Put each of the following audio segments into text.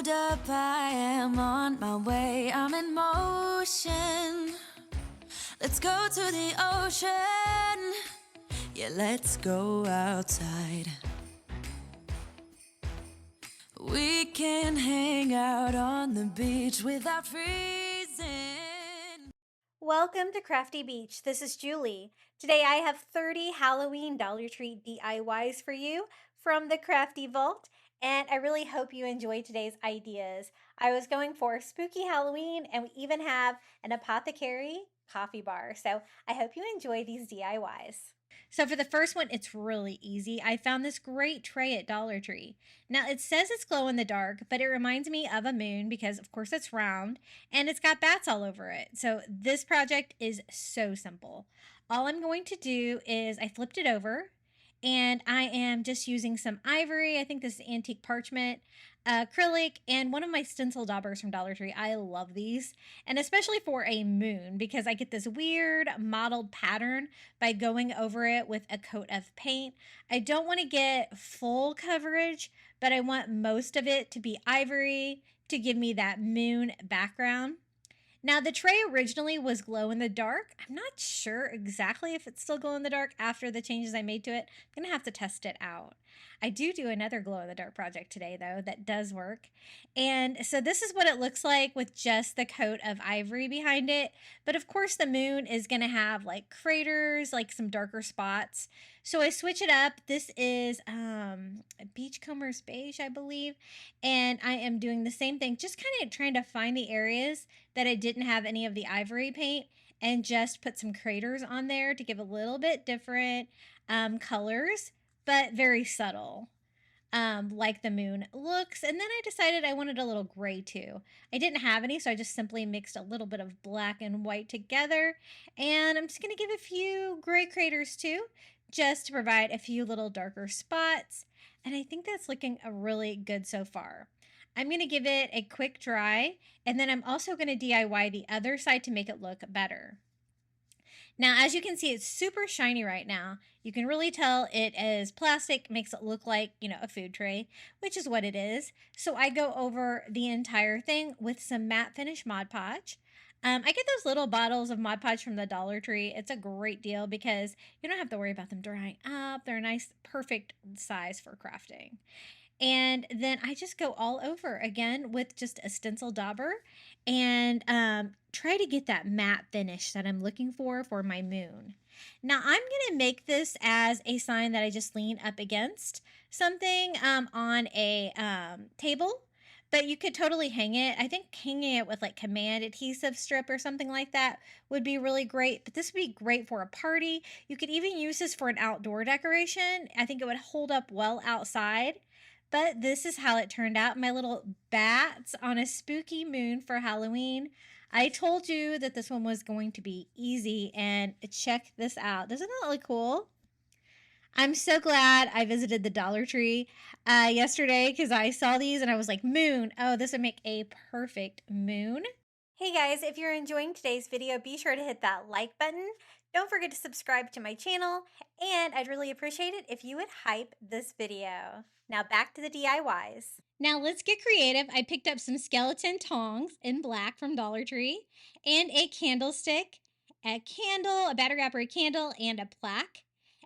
Hold up, I am on my way, I'm in motion. Let's go to the ocean. Yeah, let's go outside. We can hang out on the beach without freezing. Welcome to Crafty Beach. This is Julie. Today I have 30 Halloween Dollar Tree DIYs for you from the Crafty Vault, and I really hope you enjoy today's ideas. I was going for spooky Halloween, and we even have an Apothecary Coffee Bar, so I hope you enjoy these DIYs. So for the first one, it's really easy. I found this great tray at Dollar Tree. Now it says it's glow in the dark, but it reminds me of a moon because of course it's round and it's got bats all over it. So this project is so simple. All I'm going to do is I flipped it over and I am just using some ivory. I think this is antique parchment, acrylic, and one of my stencil daubers from Dollar Tree. I love these, and especially for a moon because I get this weird mottled pattern by going over it with a coat of paint. I don't want to get full coverage, but I want most of it to be ivory to give me that moon background. Now, the tray originally was glow in the dark. I'm not sure exactly if it's still glow in the dark after the changes I made to it. I'm going to have to test it out. I do another glow in the dark project today, though, that does work. And so this is what it looks like with just the coat of ivory behind it. But of course, the moon is going to have like craters, like some darker spots. So I switch it up. This is Beachcomber's Beige, I believe. And I am doing the same thing, just kind of trying to find the areas that I didn't have any of the ivory paint and just put some craters on there to give a little bit different colors, but very subtle, like the moon looks. And then I decided I wanted a little gray too. I didn't have any, so I just simply mixed a little bit of black and white together. And I'm just going to give a few gray craters too, just to provide a few little darker spots. And I think that's looking really good so far. I'm going to give it a quick dry, and then I'm also going to DIY the other side to make it look better. Now, as you can see, it's super shiny right now. You can really tell it is plastic, makes it look like, a food tray, which is what it is. So I go over the entire thing with some matte finish Mod Podge. I get those little bottles of Mod Podge from the Dollar Tree. It's a great deal because you don't have to worry about them drying up. They're a nice, perfect size for crafting. And then I just go all over again with just a stencil dauber and try to get that matte finish that I'm looking for my moon. Now I'm going to make this as a sign that I just lean up against something on a table, but you could totally hang it. I think hanging it with like command adhesive strip or something like that would be really great, but this would be great for a party. You could even use this for an outdoor decoration. I think it would hold up well outside. But this is how it turned out. My little bats on a spooky moon for Halloween. I told you that this one was going to be easy, and check this out. Doesn't that look cool? I'm so glad I visited the Dollar Tree yesterday because I saw these and I was like, moon. Oh, this would make a perfect moon. Hey guys, if you're enjoying today's video, be sure to hit that like button. Don't forget to subscribe to my channel, and I'd really appreciate it if you would hype this video. Now back to the DIYs. Now let's get creative. I picked up some skeleton tongs in black from Dollar Tree and a candlestick, a candle, a battery operated candle, and a plaque.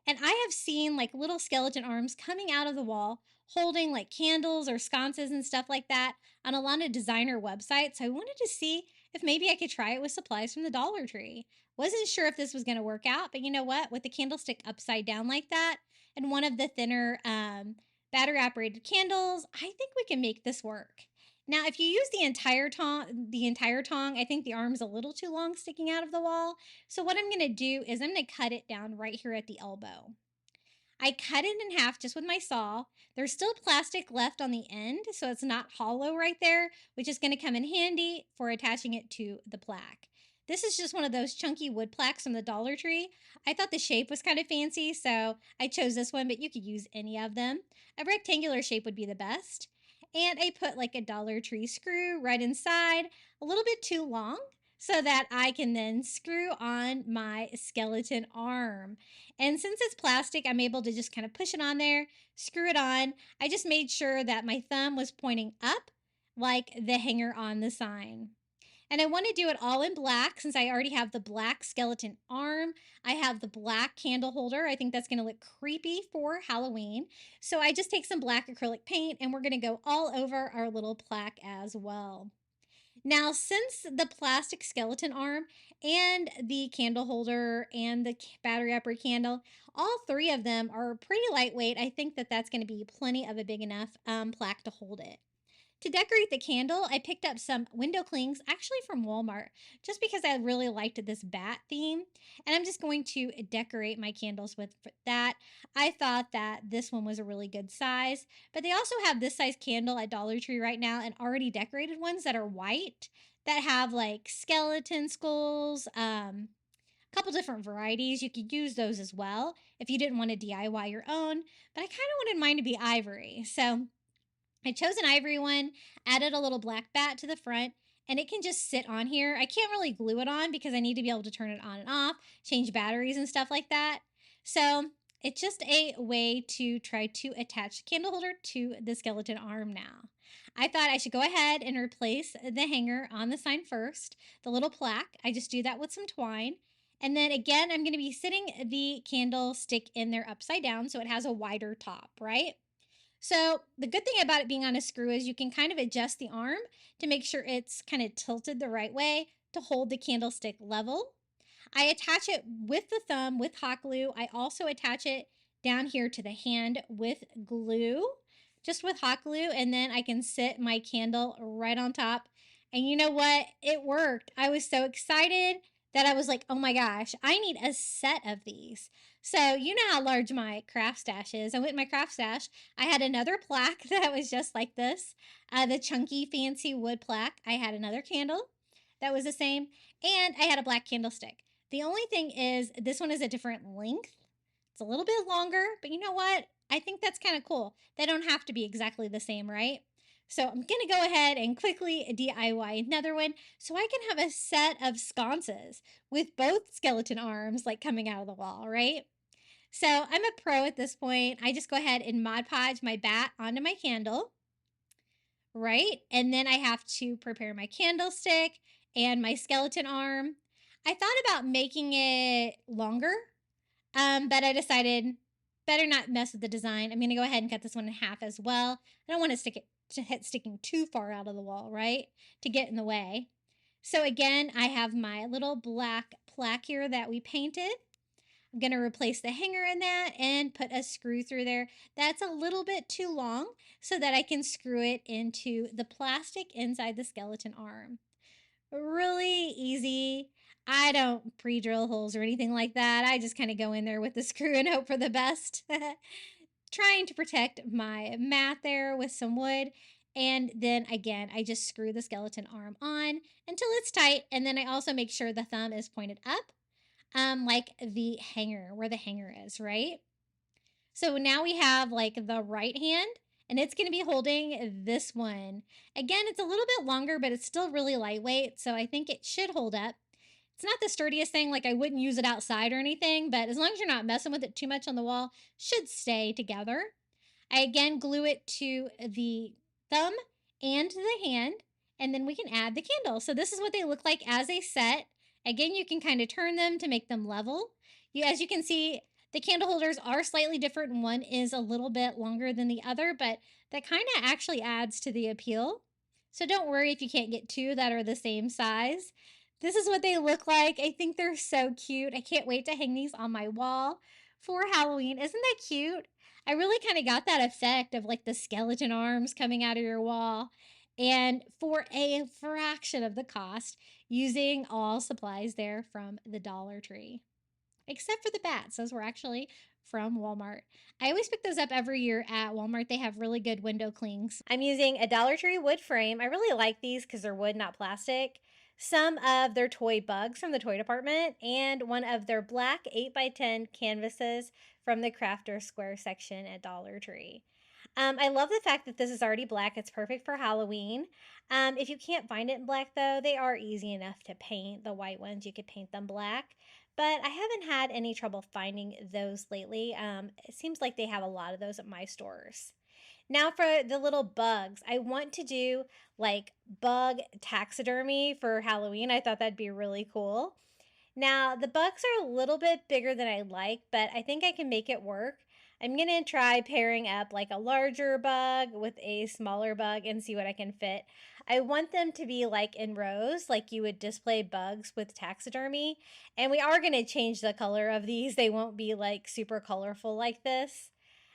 And I have seen like little skeleton arms coming out of the wall holding like candles or sconces and stuff like that on a lot of designer websites. So I wanted to see if maybe I could try it with supplies from the Dollar Tree. Wasn't sure if this was going to work out, but you know what? With the candlestick upside down like that and one of the thinner battery operated candles, I think we can make this work. Now, if you use the entire tong, I think the arm's a little too long sticking out of the wall. So what I'm going to do is I'm going to cut it down right here at the elbow. I cut it in half just with my saw. There's still plastic left on the end, so it's not hollow right there, which is going to come in handy for attaching it to the plaque. This is just one of those chunky wood plaques from the Dollar Tree. I thought the shape was kind of fancy, so I chose this one, but you could use any of them. A rectangular shape would be the best. And I put like a Dollar Tree screw right inside, a little bit too long, so that I can then screw on my skeleton arm. And since it's plastic, I'm able to just kind of push it on there, screw it on. I just made sure that my thumb was pointing up like the hanger on the sign. And I want to do it all in black since I already have the black skeleton arm. I have the black candle holder. I think that's going to look creepy for Halloween. So I just take some black acrylic paint and we're going to go all over our little plaque as well. Now, since the plastic skeleton arm and the candle holder and the battery operated candle, all three of them are pretty lightweight, I think that that's going to be plenty of a big enough plaque to hold it. To decorate the candle, I picked up some window clings, actually from Walmart, just because I really liked this bat theme. And I'm just going to decorate my candles with that. I thought that this one was a really good size, but they also have this size candle at Dollar Tree right now and already decorated ones that are white that have like skeleton skulls, a couple different varieties. You could use those as well if you didn't want to DIY your own, but I kind of wanted mine to be ivory. So I chose an ivory one, added a little black bat to the front, and it can just sit on here. I can't really glue it on because I need to be able to turn it on and off, change batteries and stuff like that. So it's just a way to try to attach the candle holder to the skeleton arm now. I thought I should go ahead and replace the hanger on the sign first, the little plaque. I just do that with some twine. And then again, I'm going to be sitting the candlestick in there upside down so it has a wider top, right? So the good thing about it being on a screw is you can kind of adjust the arm to make sure it's kind of tilted the right way to hold the candlestick level. I attach it with the thumb with hot glue. I also attach it down here to the hand with glue, just with hot glue, and then I can sit my candle right on top. And you know what? It worked. I was so excited that I was like, oh my gosh, I need a set of these. So you know how large my craft stash is. I went in my craft stash. I had another plaque that was just like this, the chunky fancy wood plaque. I had another candle that was the same, and I had a black candlestick. The only thing is this one is a different length. It's a little bit longer, but you know what? I think that's kind of cool. They don't have to be exactly the same, right? So I'm going to go ahead and quickly DIY another one so I can have a set of sconces with both skeleton arms like coming out of the wall, right? So I'm a pro at this point. I just go ahead and Mod Podge my bat onto my candle, right? And then I have to prepare my candlestick and my skeleton arm. I thought about making it longer, but I decided better not mess with the design. I'm going to go ahead and cut this one in half as well. I don't want to stick it to hit sticking too far out of the wall, right? To get in the way. So again, I have my little black plaque here that we painted. I'm going to replace the hanger in that and put a screw through there. That's a little bit too long so that I can screw it into the plastic inside the skeleton arm. Really easy. I don't pre-drill holes or anything like that. I just kind of go in there with the screw and hope for the best. Trying to protect my mat there with some wood. And then again, I just screw the skeleton arm on until it's tight. And then I also make sure the thumb is pointed up, like the hanger, where the hanger is, right? So now we have like the right hand, and it's going to be holding this one. Again, it's a little bit longer, but it's still really lightweight, so I think it should hold up. It's not the sturdiest thing, like I wouldn't use it outside or anything, but as long as you're not messing with it too much on the wall, should stay together. I again glue it to the thumb and the hand, and then we can add the candle. So this is what they look like as a set. Again, you can kind of turn them to make them level. As you can see, the candle holders are slightly different. One is a little bit longer than the other, but that kind of actually adds to the appeal. So don't worry if you can't get two that are the same size. This is what they look like. I think they're so cute. I can't wait to hang these on my wall for Halloween. Isn't that cute? I really kind of got that effect of like the skeleton arms coming out of your wall. And for a fraction of the cost, using all supplies there from the Dollar Tree. Except for the bats. Those were actually from Walmart. I always pick those up every year at Walmart. They have really good window clings. I'm using a Dollar Tree wood frame. I really like these because they're wood, not plastic. Some of their toy bugs from the toy department, and one of their black 8x10 canvases from the Crafter Square section at Dollar Tree. I love the fact that this is already black. It's perfect for Halloween. If you can't find it in black, though, they are easy enough to paint. The white ones, you could paint them black. But I haven't had any trouble finding those lately. It seems like they have a lot of those at my stores. Now for the little bugs, I want to do like bug taxidermy for Halloween. I thought that'd be really cool. Now, the bugs are a little bit bigger than I like, but I think I can make it work. I'm going to try pairing up like a larger bug with a smaller bug and see what I can fit. I want them to be like in rows, like you would display bugs with taxidermy. And we are going to change the color of these. They won't be like super colorful like this.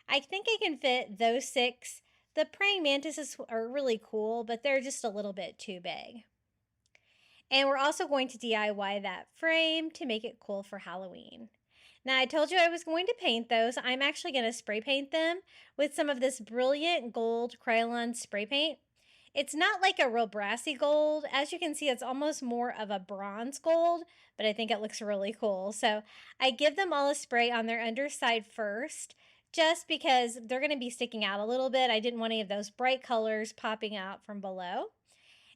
I think I can fit those 6. The praying mantises are really cool, but they're just a little bit too big. And we're also going to DIY that frame to make it cool for Halloween. Now, I told you I was going to paint those. I'm actually going to spray paint them with some of this brilliant gold Krylon spray paint. It's not like a real brassy gold. As you can see, it's almost more of a bronze gold, but I think it looks really cool. So I give them all a spray on their underside first, just because they're going to be sticking out a little bit. I didn't want any of those bright colors popping out from below.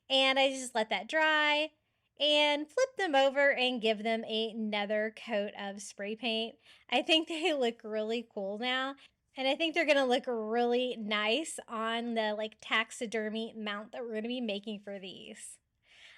And I just let that dry and flip them over and give them another coat of spray paint. I think they look really cool now. And I think they're going to look really nice on the like taxidermy mount that we're going to be making for these.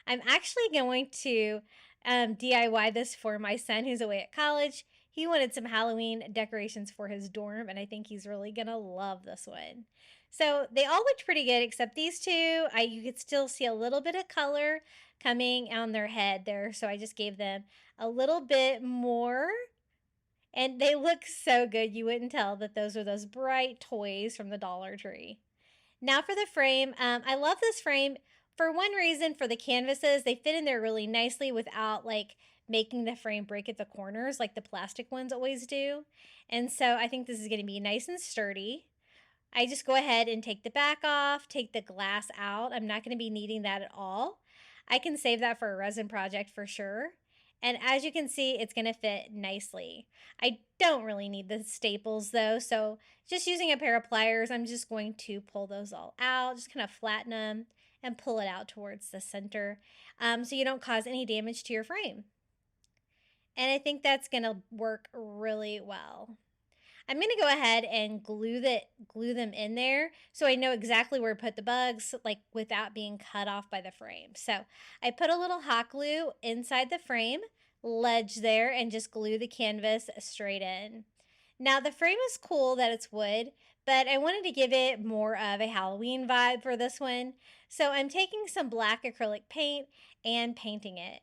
I'm actually going to DIY this for my son who's away at college. He wanted some Halloween decorations for his dorm, and I think he's really going to love this one. So they all looked pretty good except these two. You could still see a little bit of color coming on their head there. So I just gave them a little bit more. And they look so good. You wouldn't tell that those are those bright toys from the Dollar Tree. Now for the frame. I love this frame for one reason, for the canvases. They fit in there really nicely without like making the frame break at the corners like the plastic ones always do. And so I think this is going to be nice and sturdy. I just go ahead and take the back off, take the glass out. I'm not going to be needing that at all. I can save that for a resin project for sure. And as you can see, it's going to fit nicely. I don't really need the staples though, so just using a pair of pliers, I'm just going to pull those all out, just kind of flatten them and pull it out towards the center so you don't cause any damage to your frame. And I think that's going to work really well. I'm going to go ahead and glue them in there so I know exactly where to put the bugs, like without being cut off by the frame. So I put a little hot glue inside the frame ledge there and just glue the canvas straight in. Now the frame is cool that it's wood, but I wanted to give it more of a Halloween vibe for this one. So I'm taking some black acrylic paint and painting it.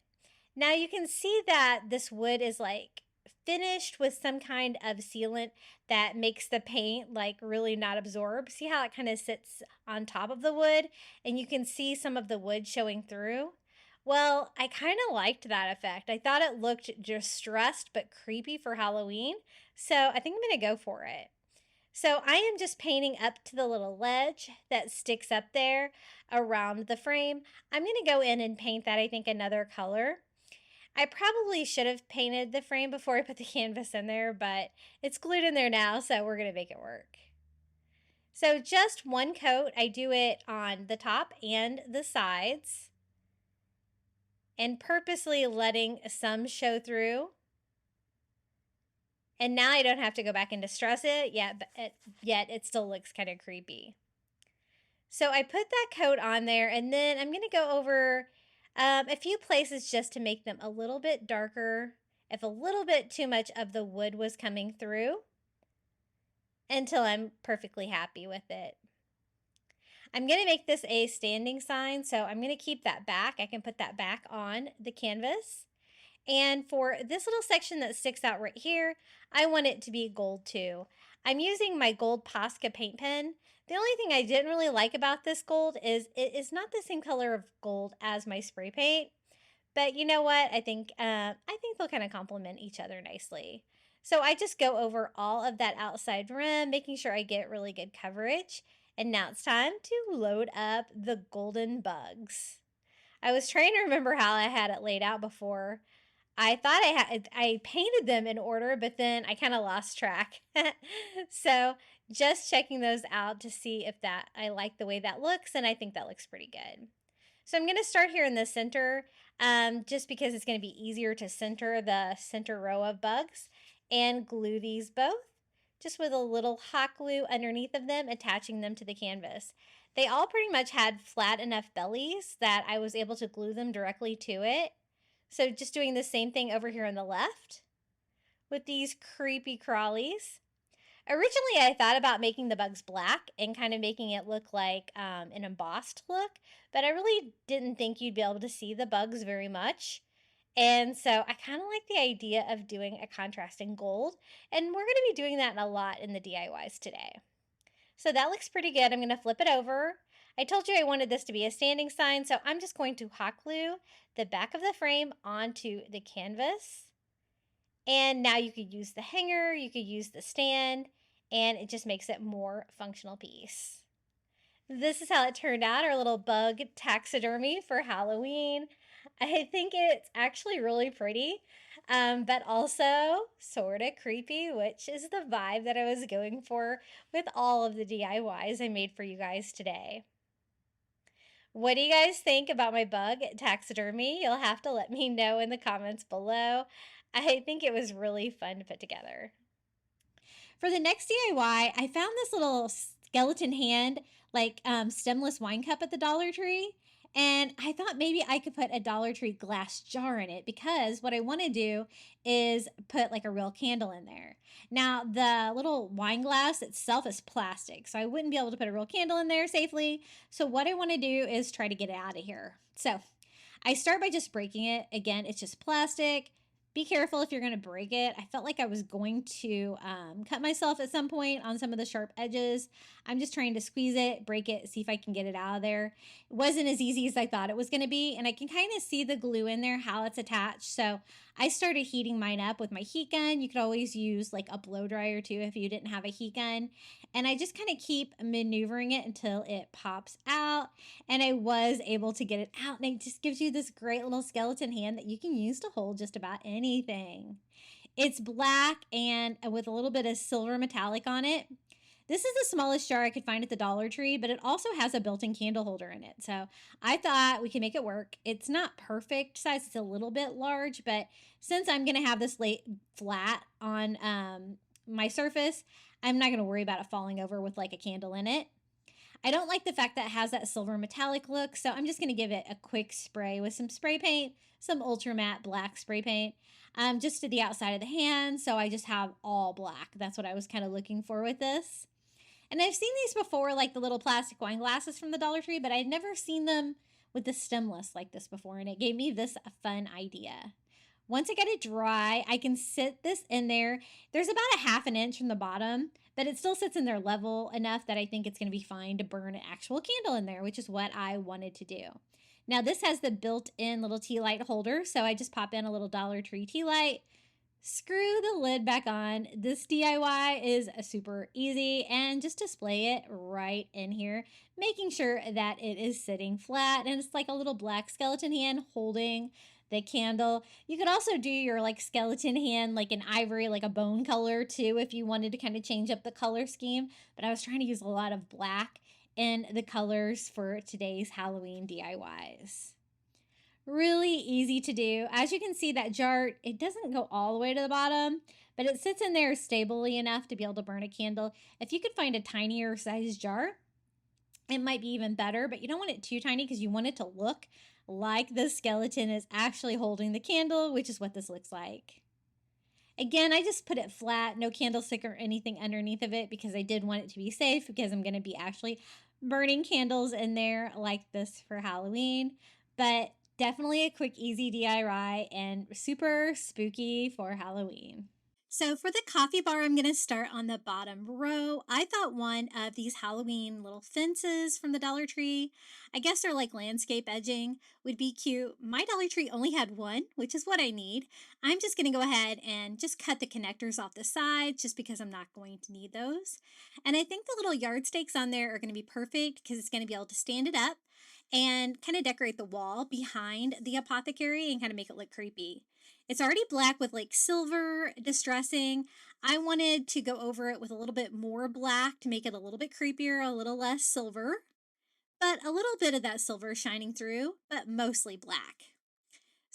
Now you can see that this wood is like finished with some kind of sealant that makes the paint like really not absorb. See how it kind of sits on top of the wood and you can see some of the wood showing through? Well, I kind of liked that effect. I thought it looked distressed but creepy for Halloween, so I think I'm going to go for it. So I am just painting up to the little ledge that sticks up there around the frame. I'm going to go in and paint that, I think, another color. I probably should have painted the frame before I put the canvas in there, but it's glued in there now, so we're going to make it work. So just one coat. I do it on the top and the sides, and purposely letting some show through. And now I don't have to go back and distress it yet, but yet it still looks kind of creepy. So I put that coat on there, and then I'm going to go over a few places just to make them a little bit darker if a little bit too much of the wood was coming through, until I'm perfectly happy with it. I'm going to make this a standing sign, so I'm going to keep that back. I can put that back on the canvas. And for this little section that sticks out right here, I want it to be gold too. I'm using my gold Posca paint pen. The only thing I didn't really like about this gold is it is not the same color of gold as my spray paint. But you know what? I think they'll kind of complement each other nicely. So I just go over all of that outside rim, making sure I get really good coverage. And now it's time to load up the golden bugs. I was trying to remember how I had it laid out before. I thought I painted them in order, but then I kind of lost track. So just checking those out to see if I like the way that looks, and I think that looks pretty good. So I'm going to start here in the center, just because it's going to be easier to center the center row of bugs, and glue these both just with a little hot glue underneath of them, attaching them to the canvas. They all pretty much had flat enough bellies that I was able to glue them directly to it. So just doing the same thing over here on the left with these creepy crawlies. Originally, I thought about making the bugs black and kind of making it look like an embossed look, but I really didn't think you'd be able to see the bugs very much. And so I kind of like the idea of doing a contrast in gold, and we're going to be doing that a lot in the DIYs today. So that looks pretty good. I'm going to flip it over. I told you I wanted this to be a standing sign, so I'm just going to hot glue the back of the frame onto the canvas. And now you could use the hanger, you could use the stand, and it just makes it more functional piece. This is how it turned out, our little bug taxidermy for Halloween. I think it's actually really pretty, but also sort of creepy, which is the vibe that I was going for with all of the DIYs I made for you guys today. What do you guys think about my bug taxidermy? You'll have to let me know in the comments below. I think it was really fun to put together. For the next DIY, I found this little skeleton hand, like stemless wine cup at the Dollar Tree. And I thought maybe I could put a Dollar Tree glass jar in it because what I want to do is put like a real candle in there. Now, the little wine glass itself is plastic, so I wouldn't be able to put a real candle in there safely. So what I want to do is try to get it out of here. So I start by just breaking it. Again, it's just plastic. Be careful if you're going to break it. I felt like I was going to cut myself at some point on some of the sharp edges. I'm just trying to squeeze it, break it, see if I can get it out of there. It wasn't as easy as I thought it was going to be, and I can kind of see the glue in there, how it's attached. So I started heating mine up with my heat gun. You could always use like a blow dryer too if you didn't have a heat gun. And I just kind of keep maneuvering it until it pops out. And I was able to get it out. And it just gives you this great little skeleton hand that you can use to hold just about anything. It's black and with a little bit of silver metallic on it. This is the smallest jar I could find at the Dollar Tree, but it also has a built-in candle holder in it. So I thought we can make it work. It's not perfect size. It's a little bit large, but since I'm going to have this flat on my surface, I'm not going to worry about it falling over with like a candle in it. I don't like the fact that it has that silver metallic look, so I'm just going to give it a quick spray with some spray paint, some ultra matte black spray paint, just to the outside of the hand, so I just have all black. That's what I was kind of looking for with this. And I've seen these before, like the little plastic wine glasses from the Dollar Tree, but I'd never seen them with the stemless like this before, and it gave me this a fun idea. Once I get it dry, I can sit this in there. There's about a half an inch from the bottom, but it still sits in there level enough that I think it's going to be fine to burn an actual candle in there, which is what I wanted to do. Now, this has the built-in little tea light holder, so I just pop in a little Dollar Tree tea light, screw the lid back on. This DIY is super easy, and just display it right in here, making sure that it is sitting flat, and it's like a little black skeleton hand holding the candle. You could also do your like skeleton hand like an ivory, like a bone color too, if you wanted to kind of change up the color scheme. But I was trying to use a lot of black in the colors for today's Halloween DIYs. Really easy to do. As you can see, that jar, it doesn't go all the way to the bottom, but it sits in there stably enough to be able to burn a candle. If you could find a tinier size jar, it might be even better, but you don't want it too tiny because you want it to look like the skeleton is actually holding the candle, which is what this looks like. Again, I just put it flat, no candlestick or anything underneath of it because I did want it to be safe because I'm going to be actually burning candles in there like this for Halloween. But definitely a quick, easy DIY and super spooky for Halloween. So for the coffee bar, I'm going to start on the bottom row. I thought one of these Halloween little fences from the Dollar Tree, I guess they're like landscape edging, would be cute. My Dollar Tree only had one, which is what I need. I'm just going to go ahead and just cut the connectors off the sides just because I'm not going to need those. And I think the little yard stakes on there are going to be perfect because it's going to be able to stand it up and kind of decorate the wall behind the apothecary and kind of make it look creepy. It's already black with like silver distressing. I wanted to go over it with a little bit more black to make it a little bit creepier, a little less silver, but a little bit of that silver shining through, but mostly black.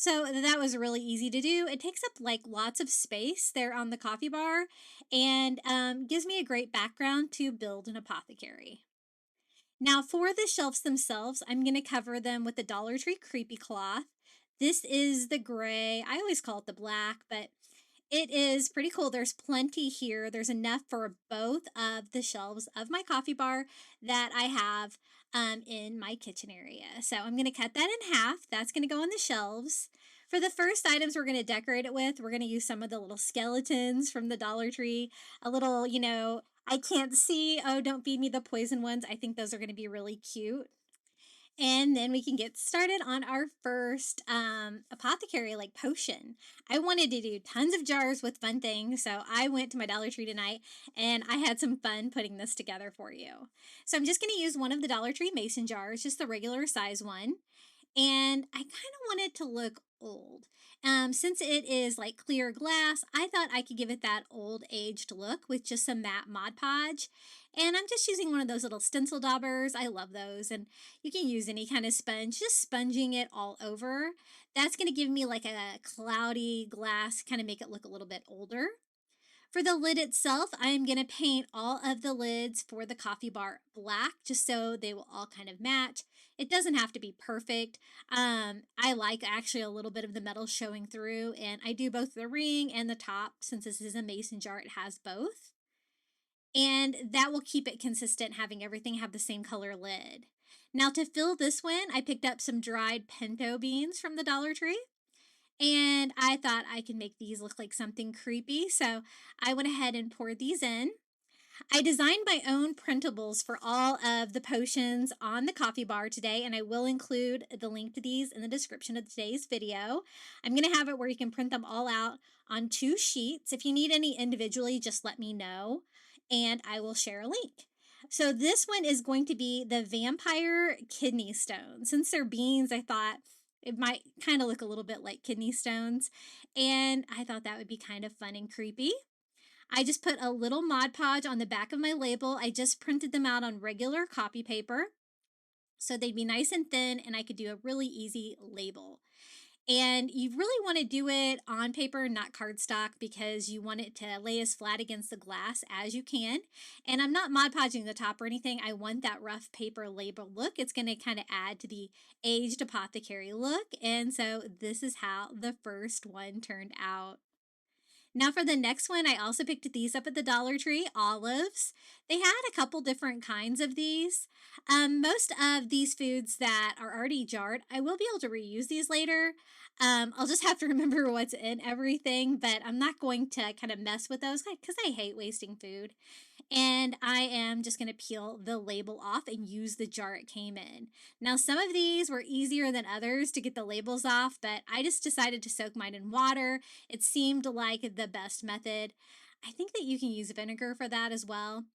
So that was really easy to do. It takes up like lots of space there on the coffee bar and gives me a great background to build an apothecary. Now for the shelves themselves, I'm going to cover them with the Dollar Tree Creepy Cloth. This is the gray. I always call it the black, but it is pretty cool. There's plenty here. There's enough for both of the shelves of my coffee bar that I have in my kitchen area. So I'm going to cut that in half. That's going to go on the shelves. For the first items we're going to decorate it with, we're going to use some of the little skeletons from the Dollar Tree. A little, I can't see. Oh, don't feed me the poison ones. I think those are going to be really cute. And then we can get started on our first apothecary like potion. I wanted to do tons of jars with fun things, so I went to my Dollar Tree tonight and I had some fun putting this together for you. So I'm just going to use one of the Dollar Tree mason jars, just the regular size one. And I kind of want it to look old. Since it is like clear glass, I thought I could give it that old aged look with just some matte Mod Podge. And I'm just using one of those little stencil daubers. I love those. And you can use any kind of sponge, just sponging it all over. That's going to give me like a cloudy glass, kind of make it look a little bit older. For the lid itself, I am going to paint all of the lids for the coffee bar black, just so they will all kind of match. It doesn't have to be perfect. I like actually a little bit of the metal showing through, and I do both the ring and the top. Since this is a mason jar, it has both. And that will keep it consistent, having everything have the same color lid. Now to fill this one, I picked up some dried pinto beans from the Dollar Tree. And I thought I could make these look like something creepy, so I went ahead and poured these in. I designed my own printables for all of the potions on the coffee bar today, and I will include the link to these in the description of today's video. I'm going to have it where you can print them all out on 2 sheets. If you need any individually, just let me know, and I will share a link. So this one is going to be the vampire kidney stone. Since they're beans, I thought it might kind of look a little bit like kidney stones, and I thought that would be kind of fun and creepy. I just put a little Mod Podge on the back of my label. I just printed them out on regular copy paper, so they'd be nice and thin, and I could do a really easy label. And you really want to do it on paper, not cardstock, because you want it to lay as flat against the glass as you can. And I'm not Mod Podging the top or anything. I want that rough paper label look. It's going to kind of add to the aged apothecary look. And so this is how the first one turned out. Now for the next one, I also picked these up at the Dollar Tree, olives. They had a couple different kinds of these. Most of these foods that are already jarred, I will be able to reuse these later. I'll just have to remember what's in everything, but I'm not going to kind of mess with those because I hate wasting food. And I am just going to peel the label off and use the jar it came in. Now, some of these were easier than others to get the labels off, but I just decided to soak mine in water. It seemed like the best method. I think that you can use vinegar for that as well.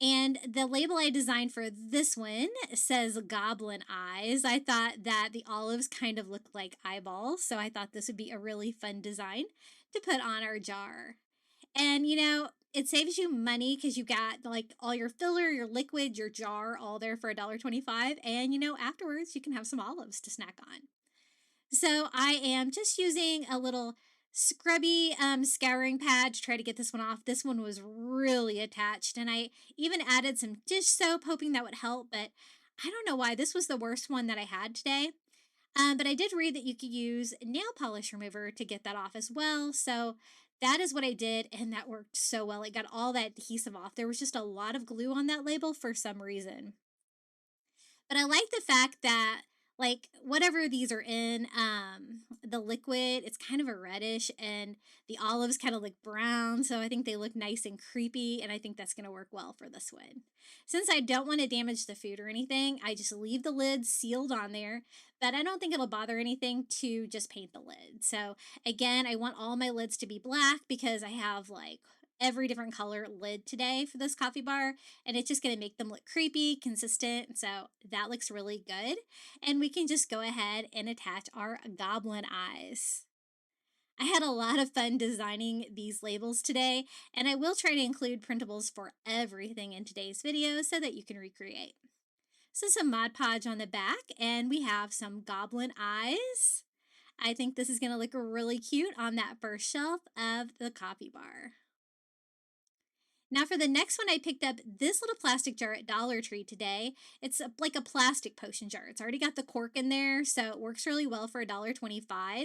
And the label I designed for this one says goblin eyes. I thought that the olives kind of looked like eyeballs, so I thought this would be a really fun design to put on our jar. And it saves you money because you got like all your filler, your liquid, your jar all there for $1.25. And afterwards you can have some olives to snack on. So I am just using a little scrubby scouring pad to try to get this one off. This one was really attached, and I even added some dish soap hoping that would help, but I don't know why. This was the worst one that I had today. But I did read that you could use nail polish remover to get that off as well. So that is what I did, and that worked so well. It got all that adhesive off. There was just a lot of glue on that label for some reason. But I like the fact that, like, whatever these are in, the liquid, it's kind of a reddish, and the olives kind of look brown. So I think they look nice and creepy, and I think that's going to work well for this one. Since I don't want to damage the food or anything, I just leave the lid sealed on there, but I don't think it'll bother anything to just paint the lid. So again, I want all my lids to be black because I have like every different color lid today for this coffee bar, and it's just going to make them look creepy, consistent. So that looks really good. And we can just go ahead and attach our goblin eyes. I had a lot of fun designing these labels today, and I will try to include printables for everything in today's video so that you can recreate. So some Mod Podge on the back, and we have some goblin eyes. I think this is going to look really cute on that first shelf of the coffee bar. Now for the next one, I picked up this little plastic jar at Dollar Tree today. It's like a plastic potion jar. It's already got the cork in there, so it works really well for $1.25.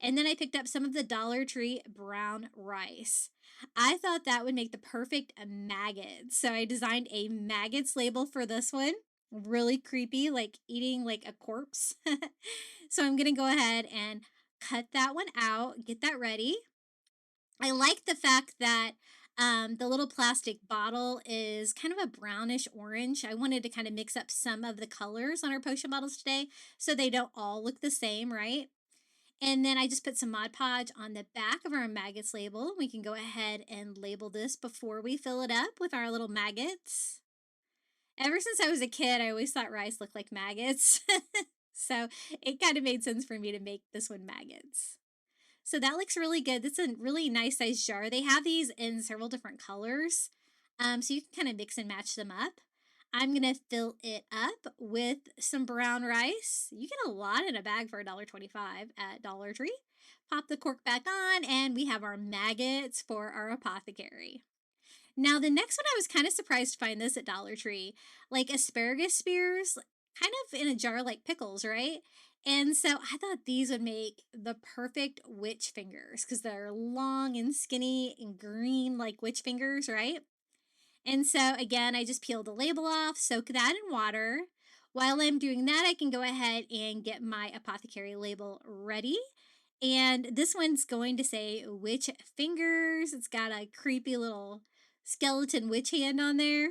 And then I picked up some of the Dollar Tree brown rice. I thought that would make the perfect maggot. So I designed a maggots label for this one. Really creepy, like eating like a corpse. So I'm going to go ahead and cut that one out, get that ready. I like the fact that the little plastic bottle is kind of a brownish orange. I wanted to kind of mix up some of the colors on our potion bottles today so they don't all look the same, right? And then I just put some Mod Podge on the back of our maggots label. We can go ahead and label this before we fill it up with our little maggots. Ever since I was a kid, I always thought rice looked like maggots. So it kind of made sense for me to make this one maggots. So that looks really good. That's a really nice size jar. They have these in several different colors. So you can kind of mix and match them up. I'm going to fill it up with some brown rice. You get a lot in a bag for $1.25 at Dollar Tree. Pop the cork back on, and we have our maggots for our apothecary. Now, the next one, I was kind of surprised to find this at Dollar Tree. Like asparagus spears, kind of in a jar like pickles, right? And so I thought these would make the perfect witch fingers because they're long and skinny and green like witch fingers, right? And so again, I just peeled the label off, soak that in water. While I'm doing that, I can go ahead and get my apothecary label ready. And this one's going to say witch fingers. It's got a creepy little skeleton witch hand on there.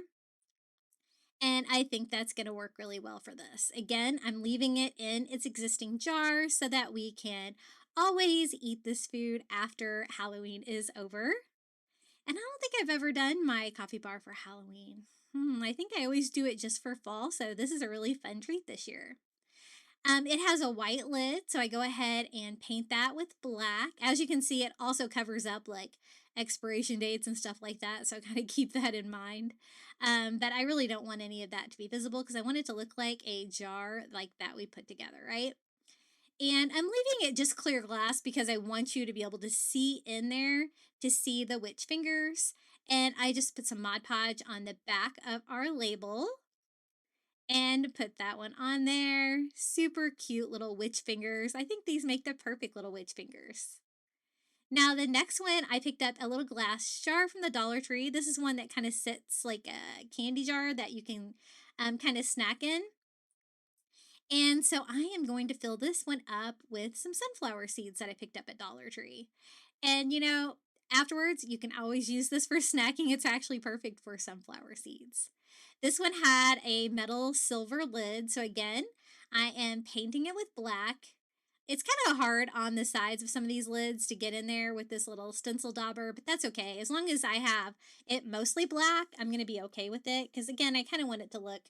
And I think that's going to work really well for this. Again, I'm leaving it in its existing jar so that we can always eat this food after Halloween is over. And I don't think I've ever done my coffee bar for Halloween. I think I always do it just for fall, so this is a really fun treat this year. It has a white lid, so I go ahead and paint that with black. As you can see, it also covers up like expiration dates and stuff like that, so I gotta keep that in mind. But I really don't want any of that to be visible because I want it to look like a jar like that we put together, right? And I'm leaving it just clear glass because I want you to be able to see in there to see the witch fingers. And I just put some Mod Podge on the back of our label and put that one on there. Super cute little witch fingers. I think these make the perfect little witch fingers. Now the next one, I picked up a little glass jar from the Dollar Tree. This is one that kind of sits like a candy jar that you can kind of snack in. And so I am going to fill this one up with some sunflower seeds that I picked up at Dollar Tree. And you know, afterwards, you can always use this for snacking. It's actually perfect for sunflower seeds. This one had a metal silver lid. So again, I am painting it with black. It's kind of hard on the sides of some of these lids to get in there with this little stencil dauber, but that's okay. As long as I have it mostly black, I'm going to be okay with it. Because again, I kind of want it to look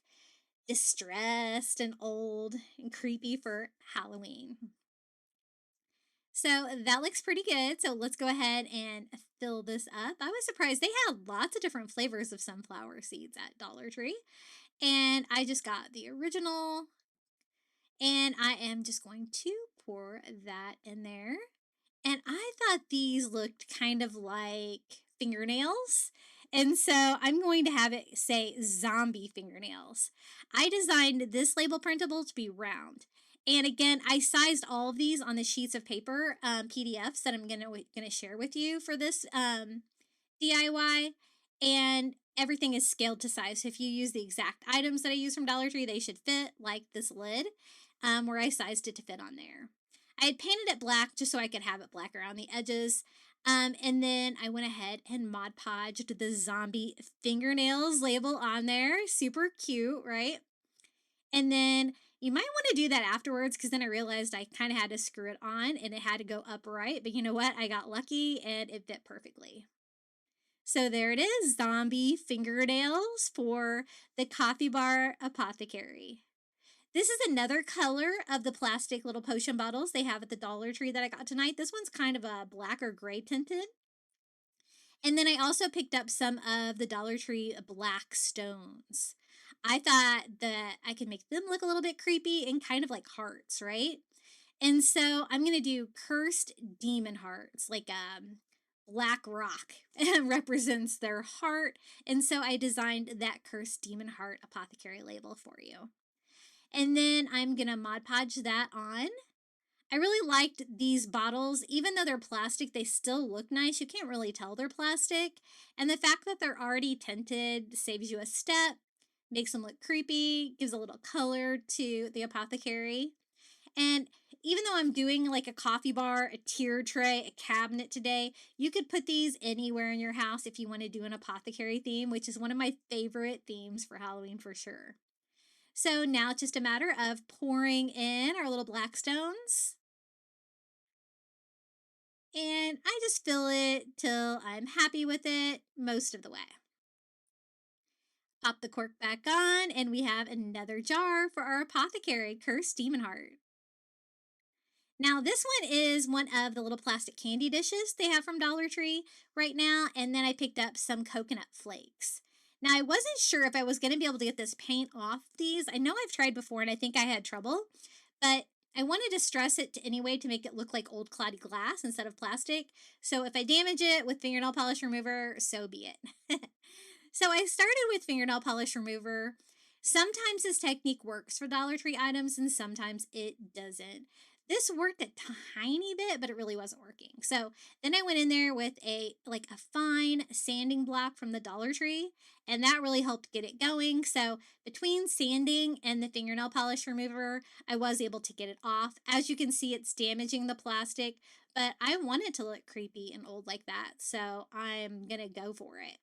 distressed and old and creepy for Halloween. So that looks pretty good. So let's go ahead and fill this up. I was surprised they had lots of different flavors of sunflower seeds at Dollar Tree. And I just got the original. And I am just going to pour that in there. And I thought these looked kind of like fingernails. And so I'm going to have it say zombie fingernails. I designed this label printable to be round. And again, I sized all of these on the sheets of paper, PDFs that I'm gonna share with you for this DIY. And everything is scaled to size. So if you use the exact items that I use from Dollar Tree, they should fit like this lid, where I sized it to fit on there. I had painted it black just so I could have it black around the edges. And then I went ahead and Mod Podged the zombie fingernails label on there. Super cute, right? And then you might want to do that afterwards because then I realized I kind of had to screw it on and it had to go upright. But you know what? I got lucky and it fit perfectly. So there it is, zombie fingernails for the Coffee Bar Apothecary. This is another color of the plastic little potion bottles they have at the Dollar Tree that I got tonight. This one's kind of a black or gray tinted. And then I also picked up some of the Dollar Tree black stones. I thought that I could make them look a little bit creepy and kind of like hearts, right? And so I'm going to do cursed demon hearts, like black rock represents their heart. And so I designed that cursed demon heart apothecary label for you. And then I'm going to Mod Podge that on. I really liked these bottles. Even though they're plastic, they still look nice. You can't really tell they're plastic. And the fact that they're already tinted saves you a step, makes them look creepy, gives a little color to the apothecary. And even though I'm doing like a coffee bar, a tier tray, a cabinet today, you could put these anywhere in your house if you want to do an apothecary theme, which is one of my favorite themes for Halloween for sure. So now it's just a matter of pouring in our little black stones. And I just fill it till I'm happy with it most of the way. Pop the cork back on, and we have another jar for our apothecary cursed demon heart. Now, this one is one of the little plastic candy dishes they have from Dollar Tree right now, and then I picked up some coconut flakes. Now, I wasn't sure if I was going to be able to get this paint off these. I know I've tried before, and I think I had trouble, but I wanted to stress it anyway to make it look like old cloudy glass instead of plastic. So if I damage it with fingernail polish remover, so be it. So I started with fingernail polish remover. Sometimes this technique works for Dollar Tree items and sometimes it doesn't. This worked a tiny bit, but it really wasn't working. So then I went in there with a fine sanding block from the Dollar Tree, and that really helped get it going. So between sanding and the fingernail polish remover, I was able to get it off. As you can see, it's damaging the plastic, but I want it to look creepy and old like that, so I'm gonna go for it.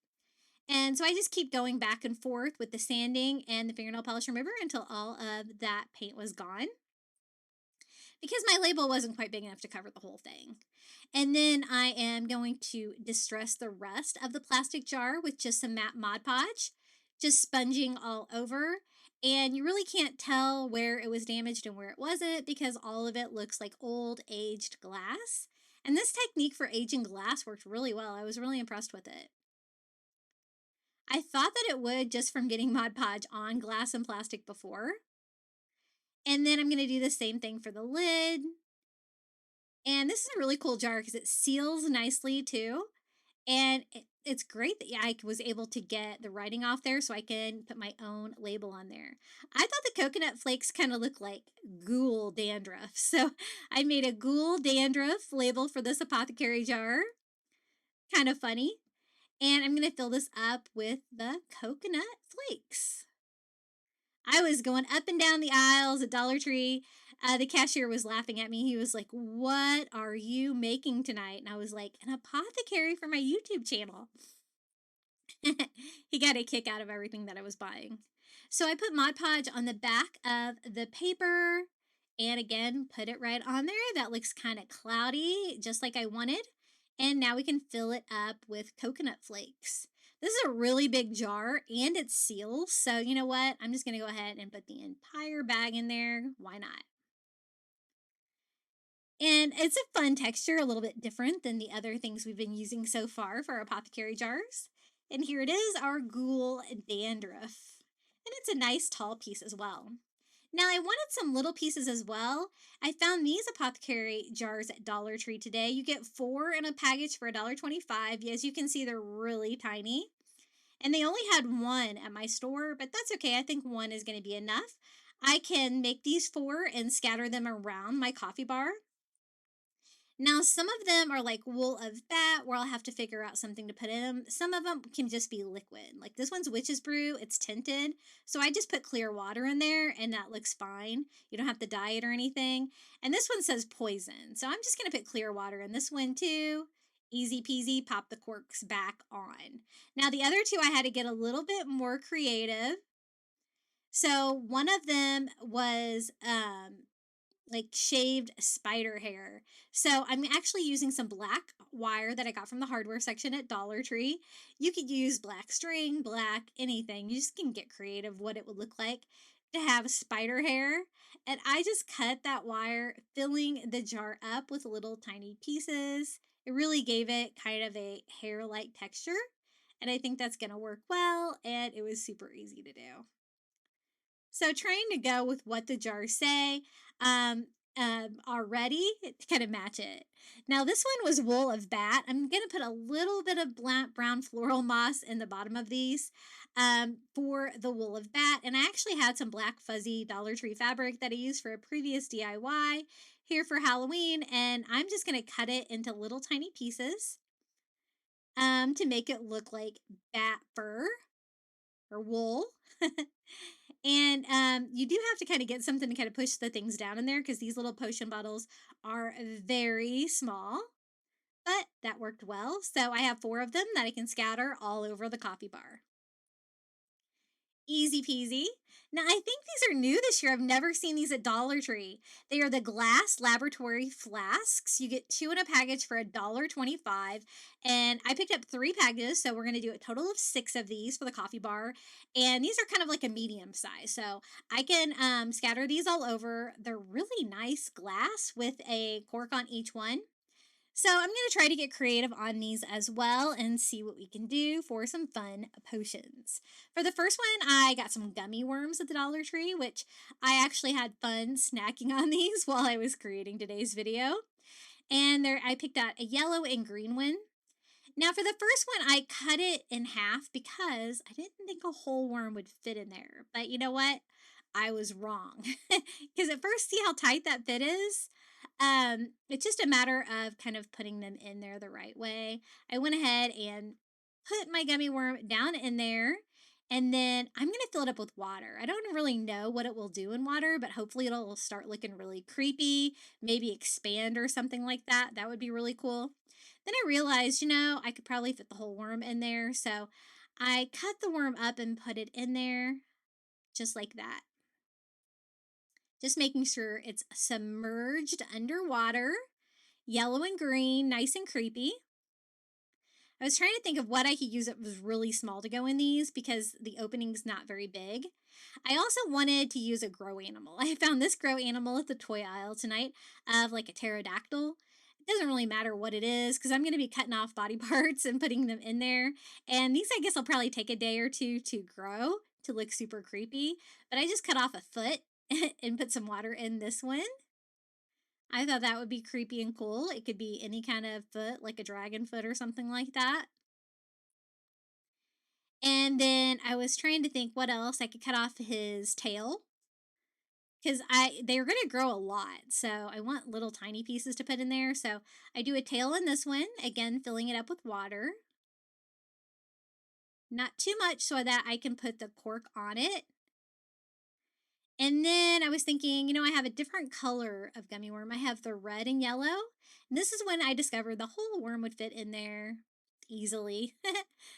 And so I just keep going back and forth with the sanding and the fingernail polish remover until all of that paint was gone, because my label wasn't quite big enough to cover the whole thing. And then I am going to distress the rest of the plastic jar with just some matte Mod Podge, just sponging all over. And you really can't tell where it was damaged and where it wasn't because all of it looks like old aged glass. And this technique for aging glass worked really well. I was really impressed with it. I thought that it would just from getting Mod Podge on glass and plastic before. And then I'm going to do the same thing for the lid. And this is a really cool jar because it seals nicely too. And it's great that I was able to get the writing off there so I can put my own label on there. I thought the coconut flakes kind of look like ghoul dandruff. So I made a ghoul dandruff label for this apothecary jar. Kind of funny. And I'm going to fill this up with the coconut flakes. I was going up and down the aisles at Dollar Tree. The cashier was laughing at me. He was like, "What are you making tonight?" And I was like, "An apothecary for my YouTube channel." He got a kick out of everything that I was buying. So I put Mod Podge on the back of the paper and again, put it right on there. That looks kind of cloudy, just like I wanted. And now we can fill it up with coconut flakes. This is a really big jar and it's sealed. So you know what? I'm just going to go ahead and put the entire bag in there. Why not? And it's a fun texture, a little bit different than the other things we've been using so far for our apothecary jars. And here it is, our ghoul dandruff. And it's a nice tall piece as well. Now I wanted some little pieces as well. I found these apothecary jars at Dollar Tree today. You get 4 in a package for $1.25. As you can see, they're really tiny. And they only had 1 at my store, but that's okay. I think 1 is going to be enough. I can make these 4 and scatter them around my coffee bar. Now, some of them are like wool of bat, where I'll have to figure out something to put in them. Some of them can just be liquid. Like this one's witch's brew. It's tinted. So I just put clear water in there and that looks fine. You don't have to dye it or anything. And this one says poison. So I'm just going to put clear water in this one too. Easy peasy, pop the corks back on. Now, the other 2, I had to get a little bit more creative. So one of them was like shaved spider hair. So I'm actually using some black wire that I got from the hardware section at Dollar Tree. You could use black string, black, anything. You just can get creative what it would look like to have spider hair. And I just cut that wire, filling the jar up with little tiny pieces. It really gave it kind of a hair-like texture. And I think that's going to work well. And it was super easy to do. So trying to go with what the jars say. already to kind of match it. Now this one was wool of bat. I'm going to put a little bit of brown floral moss in the bottom of these for the wool of bat. And I actually had some black fuzzy Dollar Tree fabric that I used for a previous DIY here for Halloween. And I'm just going to cut it into little tiny pieces to make it look like bat fur or wool. And you do have to kind of get something to kind of push the things down in there because these little potion bottles are very small, but that worked well. So I have 4 of them that I can scatter all over the coffee bar. Easy peasy. Now, I think these are new this year. I've never seen these at Dollar Tree. They are the glass laboratory flasks. You get 2 in a package for $1.25. And I picked up 3 packages, so we're going to do a total of 6 of these for the coffee bar. And these are kind of like a medium size, so I can scatter these all over. They're really nice glass with a cork on each one. So I'm going to try to get creative on these as well and see what we can do for some fun potions. For the first one, I got some gummy worms at the Dollar Tree, which I actually had fun snacking on these while I was creating today's video. And there, I picked out a yellow and green one. Now for the first one, I cut it in half because I didn't think a whole worm would fit in there. But you know what? I was wrong. Because at first, see how tight that fit is? It's just a matter of kind of putting them in there the right way. I went ahead and put my gummy worm down in there, and then I'm going to fill it up with water. I don't really know what it will do in water, but hopefully it'll start looking really creepy, maybe expand or something like that. That would be really cool. Then I realized, I could probably fit the whole worm in there, so I cut the worm up and put it in there just like that. Just making sure it's submerged underwater, yellow and green, nice and creepy. I was trying to think of what I could use that was really small to go in these because the opening's not very big. I also wanted to use a grow animal. I found this grow animal at the toy aisle tonight of like a pterodactyl. It doesn't really matter what it is because I'm going to be cutting off body parts and putting them in there. And these I guess will probably take a day or two to grow to look super creepy. But I just cut off a foot and put some water in this one. I thought that would be creepy and cool. It could be any kind of foot, like a dragon foot or something like that. And then I was trying to think what else I could cut off his tail. Because they were going to grow a lot, so I want little tiny pieces to put in there. So I do a tail in this one, again, filling it up with water. Not too much so that I can put the cork on it. And then I was thinking, I have a different color of gummy worm. I have the red and yellow. And this is when I discovered the whole worm would fit in there easily.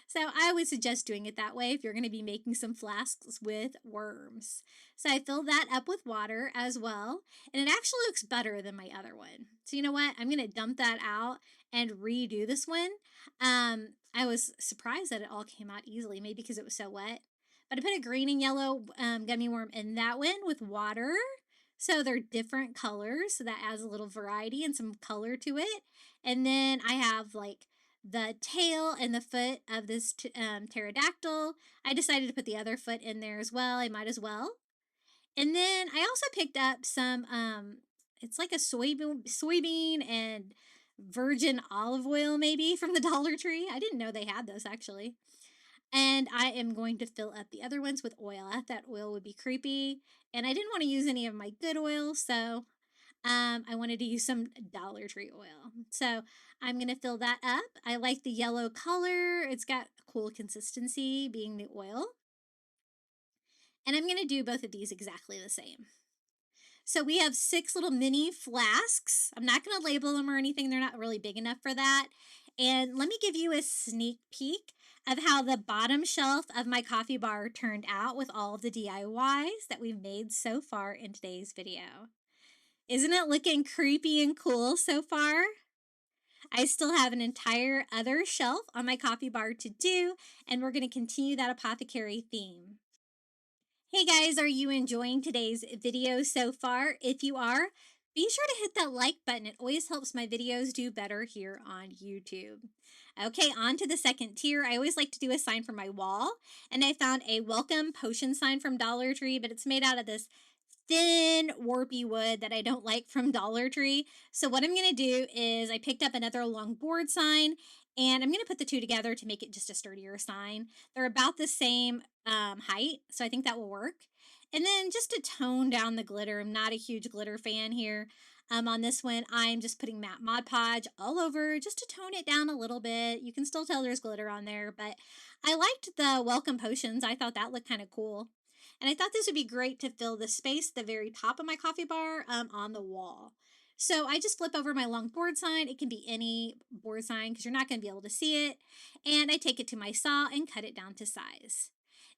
So I would suggest doing it that way if you're going to be making some flasks with worms. So I filled that up with water as well. And it actually looks better than my other one. So you know what? I'm going to dump that out and redo this one. I was surprised that it all came out easily, maybe because it was so wet. But I put a green and yellow gummy worm in that one with water. So they're different colors. So that adds a little variety and some color to it. And then I have like the tail and the foot of this pterodactyl. I decided to put the other foot in there as well. I might as well. And then I also picked up some, it's like a soybean and virgin olive oil maybe from the Dollar Tree. I didn't know they had those actually. And I am going to fill up the other ones with oil. I thought that oil would be creepy. And I didn't want to use any of my good oil, so I wanted to use some Dollar Tree oil. So I'm going to fill that up. I like the yellow color. It's got a cool consistency being the oil. And I'm going to do both of these exactly the same. So we have 6 little mini flasks. I'm not going to label them or anything. They're not really big enough for that. And let me give you a sneak peek of how the bottom shelf of my coffee bar turned out with all of the DIYs that we've made so far in today's video. Isn't it looking creepy and cool so far? I still have an entire other shelf on my coffee bar to do, and we're going to continue that apothecary theme. Hey guys, are you enjoying today's video so far? If you are, be sure to hit that like button. It always helps my videos do better here on YouTube. Okay, on to the second tier. I always like to do a sign for my wall, and I found a welcome potion sign from Dollar Tree, but it's made out of this thin, warpy wood that I don't like from Dollar Tree. So what I'm going to do is I picked up another long board sign, and I'm going to put the two together to make it just a sturdier sign. They're about the same height, so I think that will work. And then just to tone down the glitter, I'm not a huge glitter fan here. On this one, I'm just putting matte Mod Podge all over just to tone it down a little bit. You can still tell there's glitter on there, but I liked the welcome potions. I thought that looked kind of cool. And I thought this would be great to fill the space at the very top of my coffee bar on the wall. So I just flip over my long board sign. It can be any board sign because you're not going to be able to see it. And I take it to my saw and cut it down to size.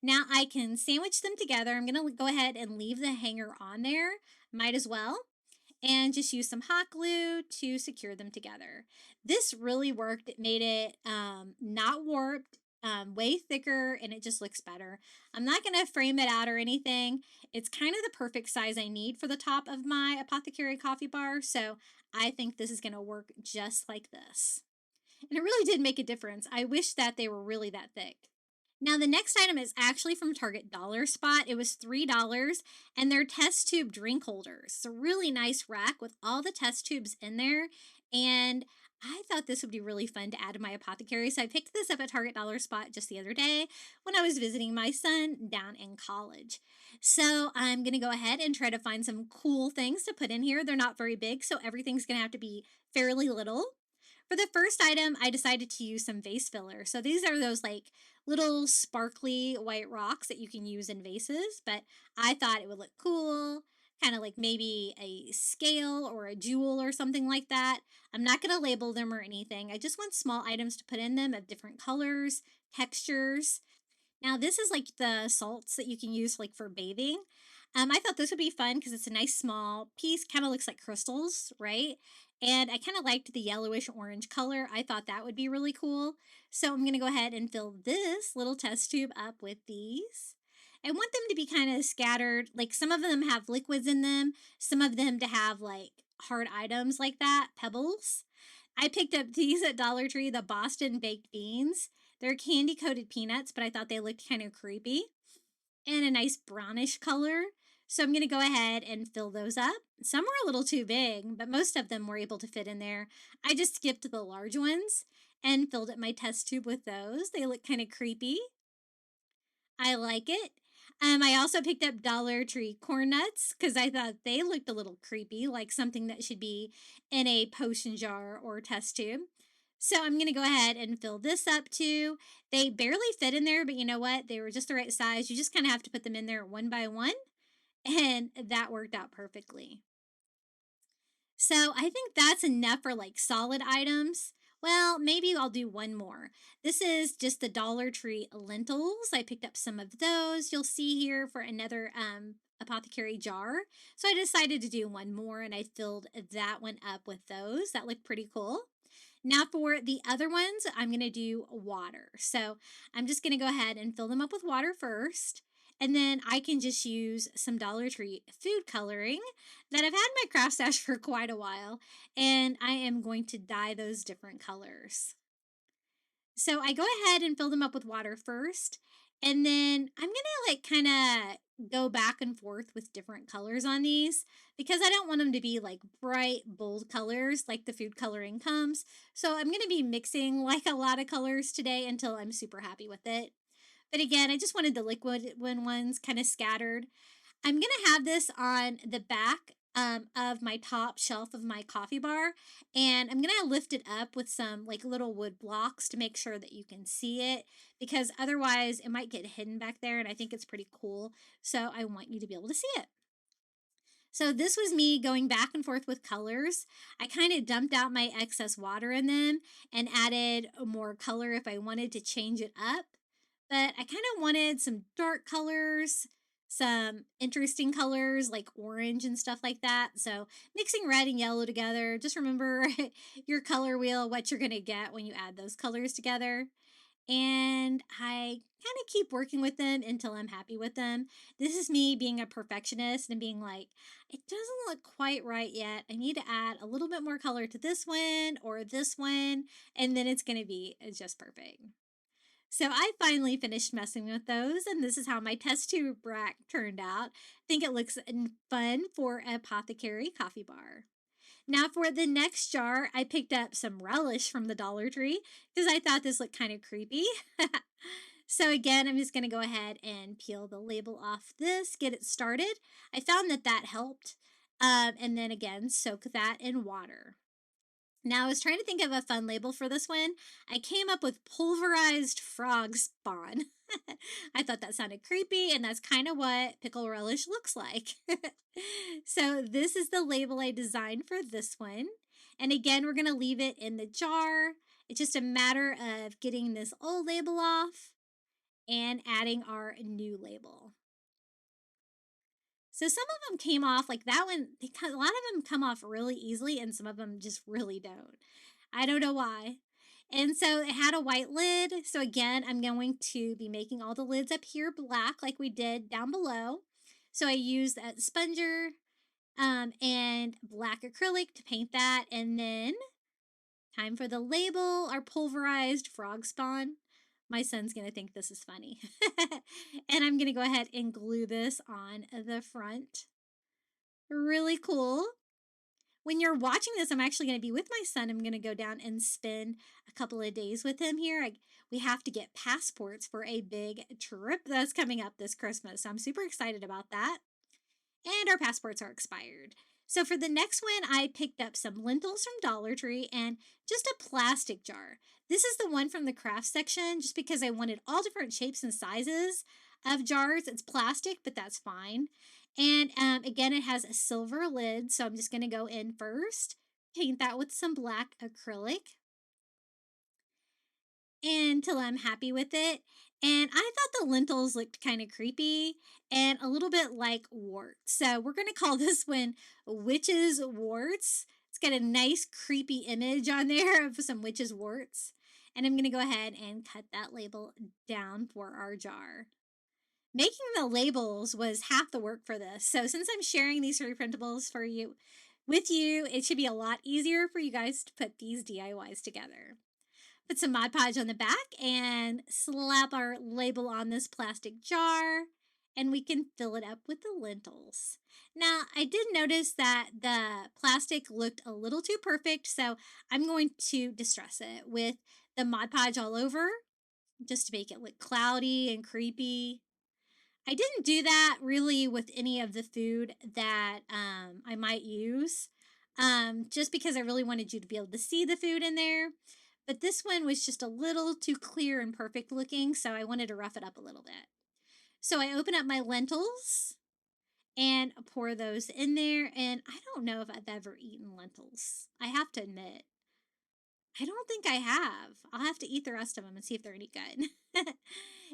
Now I can sandwich them together. I'm going to go ahead and leave the hanger on there. Might as well. And just use some hot glue to secure them together. This really worked. It made it not warped, way thicker, and it just looks better. I'm not going to frame it out or anything. It's kind of the perfect size I need for the top of my Apothecary Coffee Bar, so I think this is going to work just like this. And it really did make a difference. I wish that they were really that thick. Now, the next item is actually from Target Dollar Spot. It was $3, and they're test tube drink holders. It's a really nice rack with all the test tubes in there, and I thought this would be really fun to add to my apothecary, so I picked this up at Target Dollar Spot just the other day when I was visiting my son down in college. So I'm going to go ahead and try to find some cool things to put in here. They're not very big, so everything's going to have to be fairly little. For the first item, I decided to use some vase filler. So these are those like little sparkly white rocks that you can use in vases, but I thought it would look cool, kind of like maybe a scale or a jewel or something like that. I'm not going to label them or anything. I just want small items to put in them of different colors, textures. Now, this is like the salts that you can use like for bathing. I thought this would be fun because it's a nice small piece, kind of looks like crystals, right? And I kind of liked the yellowish orange color. I thought that would be really cool. So I'm going to go ahead and fill this little test tube up with these. I want them to be kind of scattered. Like some of them have liquids in them, some of them to have like hard items like that, pebbles. I picked up these at Dollar Tree, the Boston Baked Beans. They're candy coated peanuts, but I thought they looked kind of creepy and a nice brownish color. So I'm going to go ahead and fill those up. Some were a little too big, but most of them were able to fit in there. I just skipped the large ones and filled up my test tube with those. They look kind of creepy. I like it. I also picked up Dollar Tree corn nuts because I thought they looked a little creepy, like something that should be in a potion jar or test tube. So I'm going to go ahead and fill this up too. They barely fit in there, but you know what? They were just the right size. You just kind of have to put them in there one by one, and that worked out perfectly. So I think that's enough for like solid items. Well, maybe I'll do one more. This is just the Dollar Tree lentils. I picked up some of those. You'll see here for another apothecary jar. So I decided to do one more and I filled that one up with those. That looked pretty cool. Now for the other ones, I'm going to do water. So I'm just going to go ahead and fill them up with water first. And then I can just use some Dollar Tree food coloring that I've had in my craft stash for quite a while. And I am going to dye those different colors. So I go ahead and fill them up with water first. And then I'm going to like kind of go back and forth with different colors on these because I don't want them to be like bright, bold colors like the food coloring comes. So I'm going to be mixing like a lot of colors today until I'm super happy with it. But again, I just wanted the liquid ones kind of scattered. I'm going to have this on the back of my top shelf of my coffee bar. And I'm going to lift it up with some like little wood blocks to make sure that you can see it. Because otherwise it might get hidden back there. And I think it's pretty cool. So I want you to be able to see it. So this was me going back and forth with colors. I kind of dumped out my excess water in them and added more color if I wanted to change it up. But I kind of wanted some dark colors, some interesting colors like orange and stuff like that. So mixing red and yellow together, just remember your color wheel, what you're going to get when you add those colors together. And I kind of keep working with them until I'm happy with them. This is me being a perfectionist and being like, it doesn't look quite right yet. I need to add a little bit more color to this one or this one, and then it's going to be just perfect. So I finally finished messing with those, and this is how my test tube rack turned out. I think it looks fun for Apothecary Coffee Bar. Now for the next jar, I picked up some relish from the Dollar Tree because I thought this looked kind of creepy. So again, I'm just going to go ahead and peel the label off this, get it started. I found that that helped. And then again, soak that in water. Now, I was trying to think of a fun label for this one. I came up with pulverized frog spawn. I thought that sounded creepy, and that's kind of what pickle relish looks like. So, this is the label I designed for this one. And again, we're going to leave it in the jar. It's just a matter of getting this old label off and adding our new label. So some of them came off like that one. A lot of them come off really easily, and some of them just really don't. I don't know why. And so it had a white lid. So again, I'm going to be making all the lids up here black like we did down below. So I used a sponger and black acrylic to paint that. And then time for the label, our pulverized frog spawn. My son's going to think this is funny. And I'm going to go ahead and glue this on the front. Really cool. When you're watching this, I'm actually going to be with my son. I'm going to go down and spend a couple of days with him here. We have to get passports for a big trip that's coming up this Christmas. So I'm super excited about that. And our passports are expired. So for the next one, I picked up some lentils from Dollar Tree and just a plastic jar. This is the one from the craft section just because I wanted all different shapes and sizes of jars. It's plastic, but that's fine. And again, it has a silver lid, so I'm just going to go in first, paint that with some black acrylic until I'm happy with it. And I thought the lentils looked kind of creepy and a little bit like warts. So we're going to call this one Witches Warts. It's got a nice creepy image on there of some witches warts. And I'm going to go ahead and cut that label down for our jar. Making the labels was half the work for this. So since I'm sharing these free printables with you, it should be a lot easier for you guys to put these DIYs together. Put some Mod Podge on the back and slap our label on this plastic jar, and we can fill it up with the lentils. Now, I did notice that the plastic looked a little too perfect, so I'm going to distress it with the Mod Podge all over just to make it look cloudy and creepy. I didn't do that really with any of the food that I might use, just because I really wanted you to be able to see the food in there. But this one was just a little too clear and perfect looking, so I wanted to rough it up a little bit. So I open up my lentils and pour those in there, and I don't know if I've ever eaten lentils. I have to admit, I don't think I have. I'll have to eat the rest of them and see if they're any good.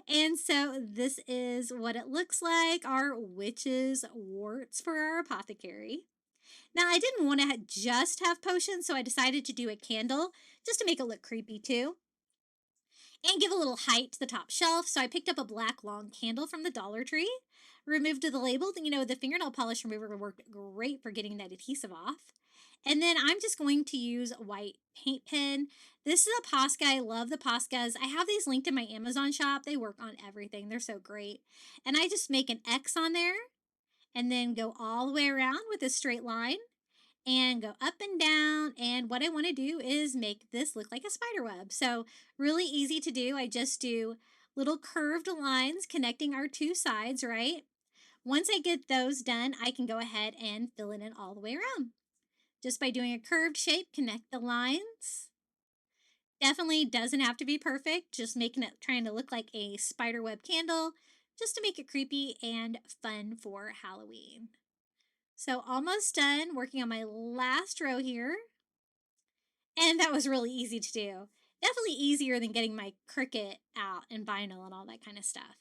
And so this is what it looks like, our witches warts for our apothecary. Now, I didn't want to just have potions, so I decided to do a candle just to make it look creepy too and give a little height to the top shelf. So I picked up a black long candle from the Dollar Tree, removed the label. The fingernail polish remover worked great for getting that adhesive off. And then I'm just going to use a white paint pen. This is a Posca. I love the Poscas. I have these linked in my Amazon shop. They work on everything. They're so great. And I just make an X on there and then go all the way around with a straight line and go up and down. And what I want to do is make this look like a spider web. So really easy to do. I just do little curved lines connecting our two sides, right? Once I get those done, I can go ahead and fill it in all the way around. Just by doing a curved shape, connect the lines. Definitely doesn't have to be perfect, just trying to look like a spider web candle, just to make it creepy and fun for Halloween. So almost done working on my last row here. And that was really easy to do. Definitely easier than getting my Cricut out and vinyl and all that kind of stuff.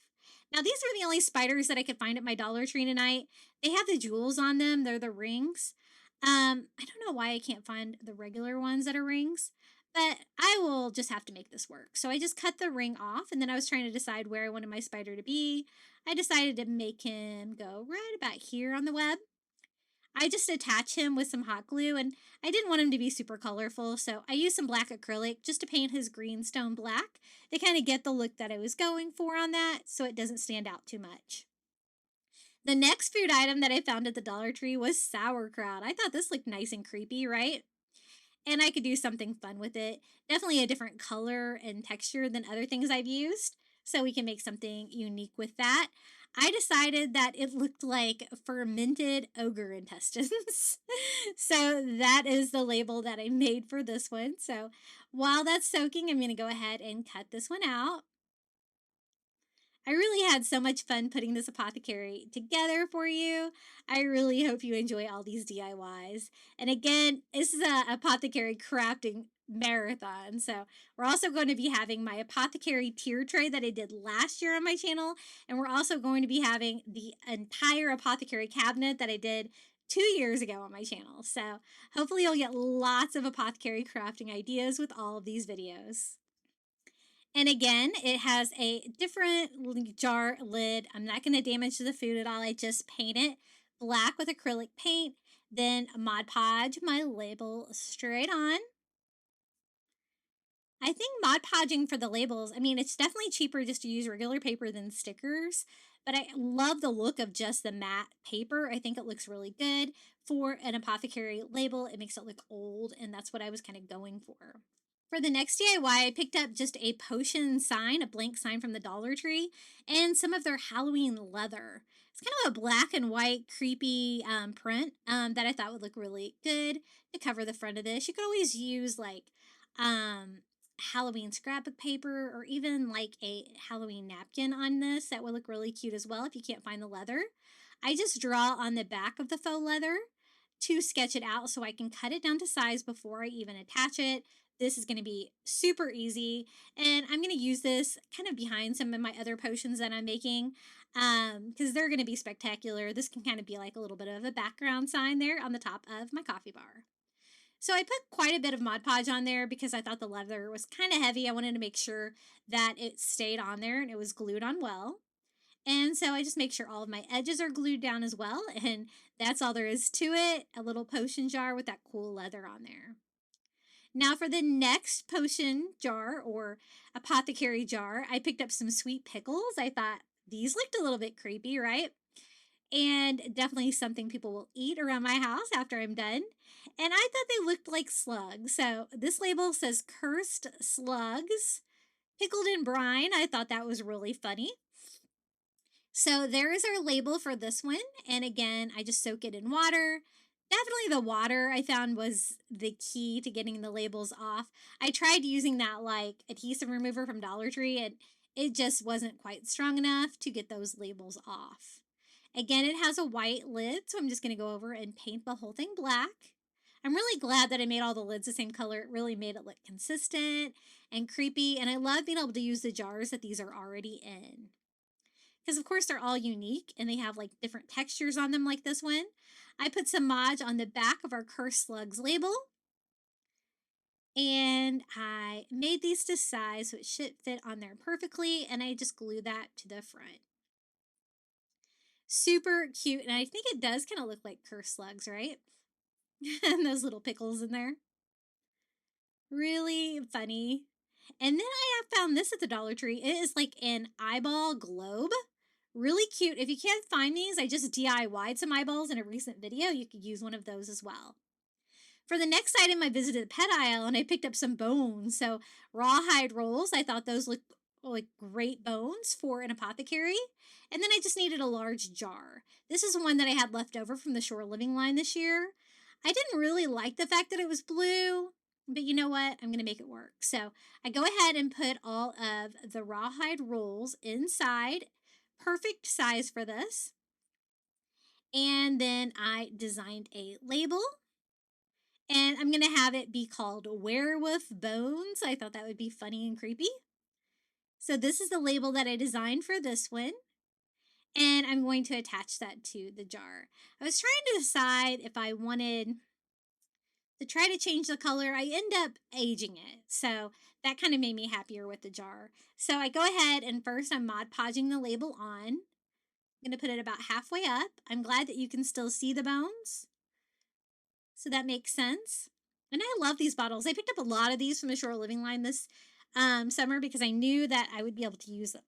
Now, these are the only spiders that I could find at my Dollar Tree tonight. They have the jewels on them. They're the rings. I don't know why I can't find the regular ones that are rings, but I will just have to make this work. So I just cut the ring off, and then I was trying to decide where I wanted my spider to be. I decided to make him go right about here on the web. I just attach him with some hot glue, and I didn't want him to be super colorful, so I used some black acrylic just to paint his greenstone black to kind of get the look that I was going for on that so it doesn't stand out too much. The next food item that I found at the Dollar Tree was sauerkraut. I thought this looked nice and creepy, right? And I could do something fun with it. Definitely a different color and texture than other things I've used, so we can make something unique with that. I decided that it looked like fermented ogre intestines. So that is the label that I made for this one. So while that's soaking, I'm going to go ahead and cut this one out. I really had so much fun putting this apothecary together for you. I really hope you enjoy all these DIYs. And again, this is a apothecary crafting marathon. So we're also going to be having my apothecary tier tray that I did last year on my channel. And we're also going to be having the entire apothecary cabinet that I did 2 years ago on my channel. So hopefully you'll get lots of apothecary crafting ideas with all of these videos. And again, it has a different jar lid. I'm not going to damage the food at all. I just paint it black with acrylic paint, then Mod Podge my label straight on. I think Mod Podging for the labels, I mean, it's definitely cheaper just to use regular paper than stickers, but I love the look of just the matte paper. I think it looks really good for an apothecary label. It makes it look old, and that's what I was kind of going for. For the next DIY, I picked up just a potion sign, a blank sign from the Dollar Tree, and some of their Halloween leather. It's kind of a black and white, creepy print that I thought would look really good to cover the front of this. You could always use like um, Halloween scrapbook paper or even like a Halloween napkin on this. That would look really cute as well if you can't find the leather. I just draw on the back of the faux leather to sketch it out so I can cut it down to size before I even attach it. This is going to be super easy, and I'm going to use this kind of behind some of my other potions that I'm making because they're going to be spectacular. This can kind of be like a little bit of a background sign there on the top of my coffee bar. So I put quite a bit of Mod Podge on there because I thought the leather was kind of heavy. I wanted to make sure that it stayed on there and it was glued on well. And so I just make sure all of my edges are glued down as well. And that's all there is to it. A little potion jar with that cool leather on there. Now for the next potion jar or apothecary jar, I picked up some sweet pickles. I thought these looked a little bit creepy, right? And definitely something people will eat around my house after I'm done. And I thought they looked like slugs. So this label says cursed slugs pickled in brine. I thought that was really funny. So there is our label for this one. And again, I just soak it in water. Definitely the water I found was the key to getting the labels off. I tried using that like adhesive remover from Dollar Tree and it just wasn't quite strong enough to get those labels off. Again, it has a white lid, so I'm just going to go over and paint the whole thing black. I'm really glad that I made all the lids the same color. It really made it look consistent and creepy, and I love being able to use the jars that these are already in. Because, of course, they're all unique, and they have, like, different textures on them like this one. I put some Mod on the back of our Cursed Slugs label, and I made these to size so it should fit on there perfectly, and I just glue that to the front. Super cute, and I think it does kind of look like cursed slugs, right? And those little pickles in there. Really funny. And then I have found this at the Dollar Tree. It is like an eyeball globe. Really cute. If you can't find these, I just DIY'd some eyeballs in a recent video. You could use one of those as well. For the next item, I visited the pet aisle and I picked up some bones. So rawhide rolls, I thought those looked like great bones for an apothecary. And then I just needed a large jar. This is one that I had left over from the Shore Living line this year. I didn't really like the fact that it was blue, but you know what? I'm going to make it work. So I go ahead and put all of the rawhide rolls inside. Perfect size for this. And then I designed a label. And I'm going to have it be called Werewolf Bones. I thought that would be funny and creepy. So this is the label that I designed for this one. And I'm going to attach that to the jar. I was trying to decide if I wanted to try to change the color. I end up aging it. So that kind of made me happier with the jar. So I go ahead and first I'm Mod Podging the label on. I'm going to put it about halfway up. I'm glad that you can still see the bones. So that makes sense. And I love these bottles. I picked up a lot of these from the Shore Living line this summer because I knew that I would be able to use them.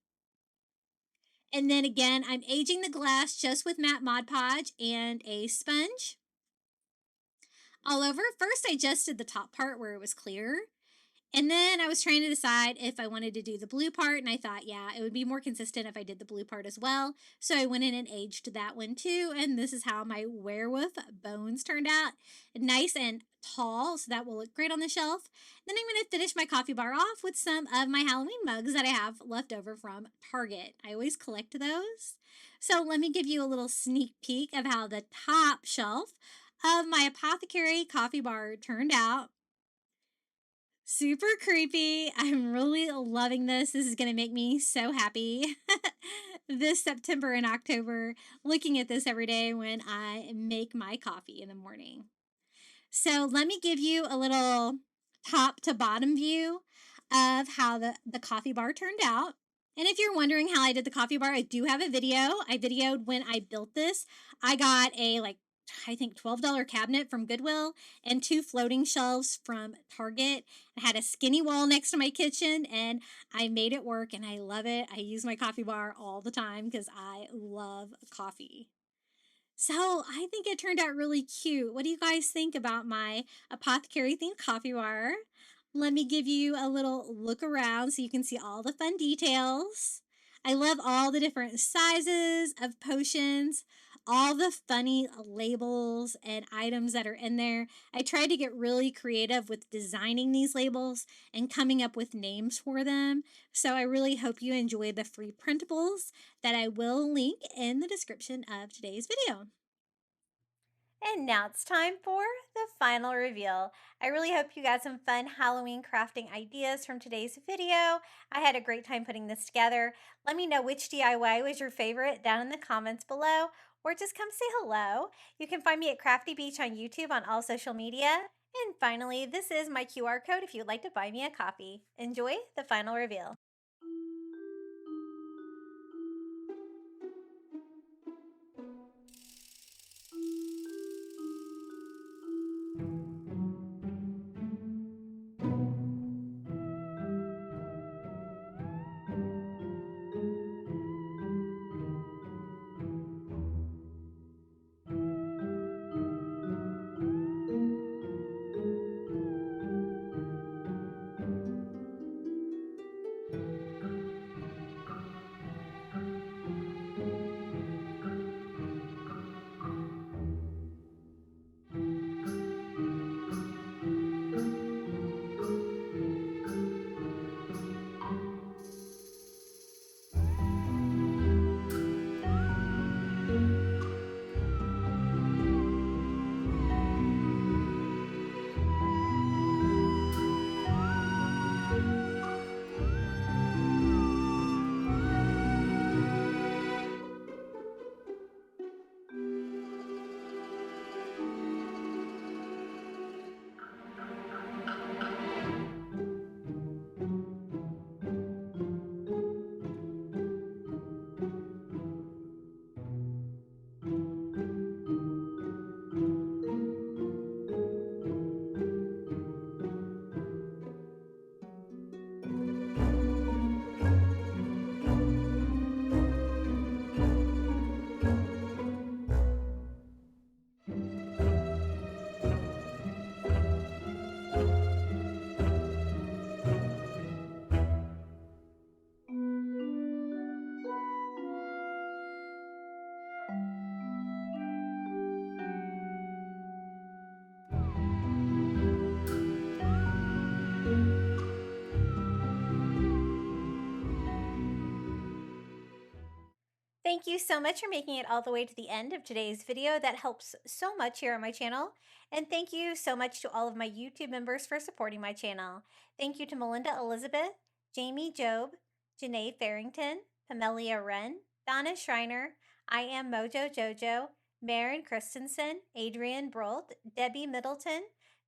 And then again, I'm aging the glass just with matte Mod Podge and a sponge all over. First, I just did the top part where it was clear. And then I was trying to decide if I wanted to do the blue part, and I thought, yeah, it would be more consistent if I did the blue part as well. So I went in and aged that one too, and this is how my werewolf bones turned out. Nice and tall, so that will look great on the shelf. Then I'm going to finish my coffee bar off with some of my Halloween mugs that I have left over from Target. I always collect those. So let me give you a little sneak peek of how the top shelf of my Apothecary Coffee Bar turned out. Super creepy. I'm really loving this. This is going to make me so happy this September and October, looking at this every day when I make my coffee in the morning. So let me give you a little top to bottom view of how the coffee bar turned out. And if you're wondering how I did the coffee bar, I do have a video. I videoed when I built this. I got a I think $12 cabinet from Goodwill and 2 floating shelves from Target. I had a skinny wall next to my kitchen and I made it work and I love it. I use my coffee bar all the time because I love coffee. So I think it turned out really cute. What do you guys think about my apothecary themed coffee bar? Let me give you a little look around so you can see all the fun details. I love all the different sizes of potions, all the funny labels and items that are in there. I tried to get really creative with designing these labels and coming up with names for them. So I really hope you enjoy the free printables that I will link in the description of today's video. And now it's time for the final reveal. I really hope you got some fun Halloween crafting ideas from today's video. I had a great time putting this together. Let me know which DIY was your favorite down in the comments below, or just come say hello. You can find me at Crafty Beach on YouTube on all social media. And finally, this is my QR code if you'd like to buy me a coffee. Enjoy the final reveal. Thank you so much for making it all the way to the end of today's video. That helps so much here on my channel. And thank you so much to all of my YouTube members for supporting my channel. Thank you to Melinda Elizabeth, Jamie Job, Janae Farrington, Pamelia Wren, Donna Schreiner, I Am Mojo Jojo, Maren Christensen, Adrian Brolt, Debbie Middleton,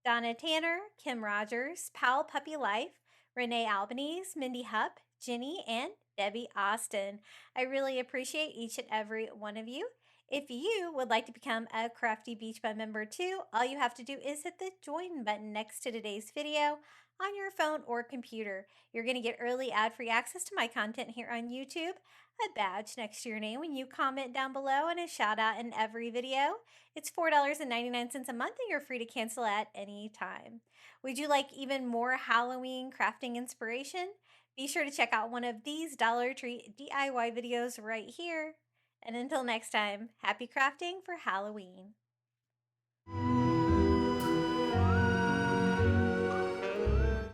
Donna Tanner, Kim Rogers, Powell Puppy Life, Renee Albanese, Mindy Hupp, Jenny, and Debbie Austin. I really appreciate each and every one of you. If you would like to become a Crafty Beach Bud member too, all you have to do is hit the join button next to today's video on your phone or computer. You're going to get early ad-free access to my content here on YouTube, a badge next to your name when you comment down below, and a shout out in every video. It's $4.99 a month and you're free to cancel at any time. Would you like even more Halloween crafting inspiration? Be sure to check out one of these Dollar Tree DIY videos right here. And until next time, happy crafting for Halloween.